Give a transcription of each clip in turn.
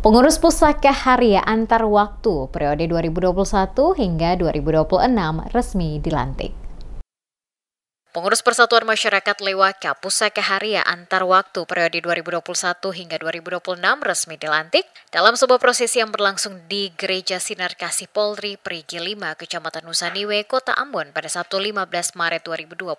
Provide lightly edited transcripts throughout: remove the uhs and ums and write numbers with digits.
Pengurus Pusaka Haria Antar Waktu periode 2021 hingga 2026 resmi dilantik. Pengurus Persatuan Masyarakat Lewaka Pusaka Haria Antar Waktu periode 2021 hingga 2026 resmi dilantik dalam sebuah prosesi yang berlangsung di Gereja Sinar Kasih Polri Perigi 5, Kecamatan Nusaniwe, Kota Ambon pada Sabtu 15 Maret 2025.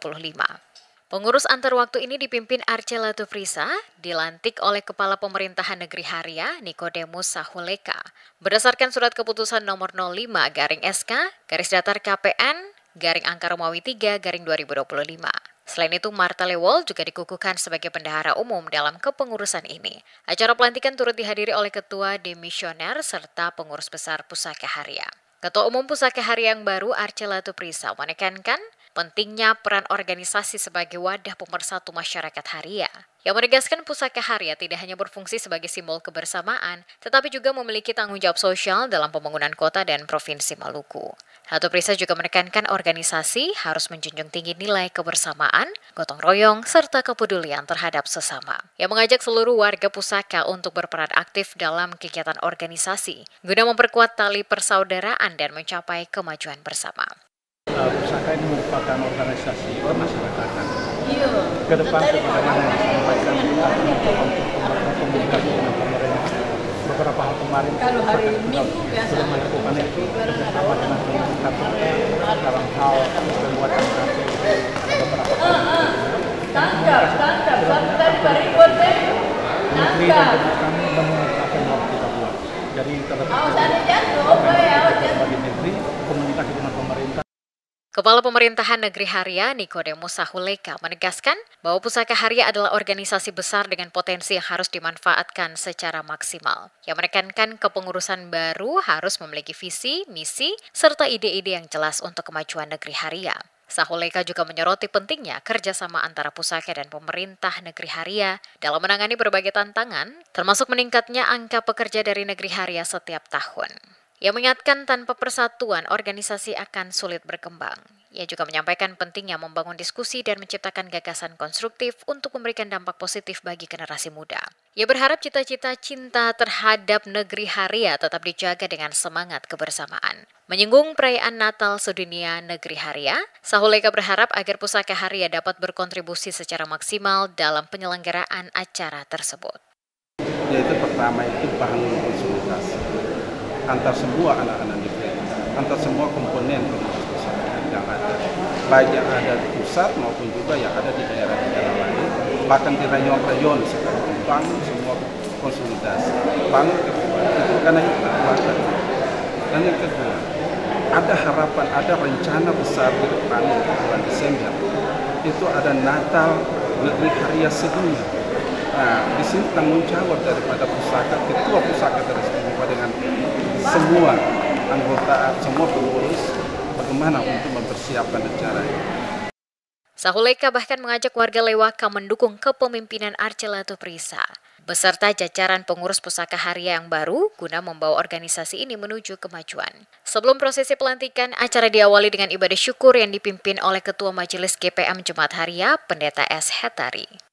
Pengurus antar waktu ini dipimpin Archela Tufrisa, dilantik oleh Kepala Pemerintahan Negeri Haria, Nikodemus Sahuleka. Berdasarkan surat keputusan nomor 05-SK-KPN-Angka Romawi 3-2025. Selain itu, Marta Lewol juga dikukuhkan sebagai bendahara umum dalam kepengurusan ini. Acara pelantikan turut dihadiri oleh Ketua Demisioner serta Pengurus Besar Pusaka Haria. Ketua Umum Pusaka Haria yang baru, Archela Tufrisa, menekankan pentingnya peran organisasi sebagai wadah pemersatu masyarakat Haria. Yang menegaskan Pusaka Haria tidak hanya berfungsi sebagai simbol kebersamaan, tetapi juga memiliki tanggung jawab sosial dalam pembangunan kota dan provinsi Maluku. Tufrisa juga menekankan organisasi harus menjunjung tinggi nilai kebersamaan, gotong royong, serta kepedulian terhadap sesama. Yang mengajak seluruh warga Pusaka untuk berperan aktif dalam kegiatan organisasi, guna memperkuat tali persaudaraan dan mencapai kemajuan bersama. Pusaka ini merupakan organisasi kemasyarakatan. Ke depan sebagaimana yang disampaikan untuk komunikasi dengan pemerintah. Beberapa hal kemarin sudah melakukan itu bersama dengan pemerintah dalam hal pembuatan KTP beberapa menteri dan kami menentukan waktu kita buat. Jadi terlepas sebagai menteri komunikasi dengan pemerintah. Kepala Pemerintahan Negeri Haria, Nikodemus Sahuleka, menegaskan bahwa Pusaka Haria adalah organisasi besar dengan potensi yang harus dimanfaatkan secara maksimal. Yang menekankan kepengurusan baru harus memiliki visi, misi, serta ide-ide yang jelas untuk kemajuan Negeri Haria. Sahuleka juga menyoroti pentingnya kerjasama antara Pusaka dan pemerintah Negeri Haria dalam menangani berbagai tantangan, termasuk meningkatnya angka pekerja dari Negeri Haria setiap tahun. Ia mengingatkan tanpa persatuan organisasi akan sulit berkembang. Ia juga menyampaikan pentingnya membangun diskusi dan menciptakan gagasan konstruktif untuk memberikan dampak positif bagi generasi muda. Ia berharap cita-cita cinta terhadap Negeri Haria tetap dijaga dengan semangat kebersamaan. Menyinggung perayaan Natal sedunia Negeri Haria, Sahuleka berharap agar Pusaka Haria dapat berkontribusi secara maksimal dalam penyelenggaraan acara tersebut. Yaitu pertama itu bangun konsultasi antar semua anak-anak negeri, antar semua komponen komunitas masyarakat yang ada, baik yang ada di pusat maupun juga yang ada di daerah-daerah lain, bahkan di rayon-rayon sekarang bangun semua konsolidasi, bangun kekuatan itu karena itu kekuatan. Dan yang kedua, ada harapan, ada rencana besar ke depan di bulan Desember, itu ada Natal Negeri Haria sedunia. Nah, di sini tanggung jawab daripada pusaka, ketua pusaka tersebut dengan semua anggota, semua pengurus, bagaimana untuk mempersiapkan acara ini. Sahuleka bahkan mengajak warga Lewaka mendukung kepemimpinan Archela Tufrisa beserta jajaran pengurus Pusaka Haria yang baru guna membawa organisasi ini menuju kemajuan. Sebelum prosesi pelantikan, acara diawali dengan ibadah syukur yang dipimpin oleh Ketua Majelis GPM Jemaat Haria, Pendeta S. Hetari.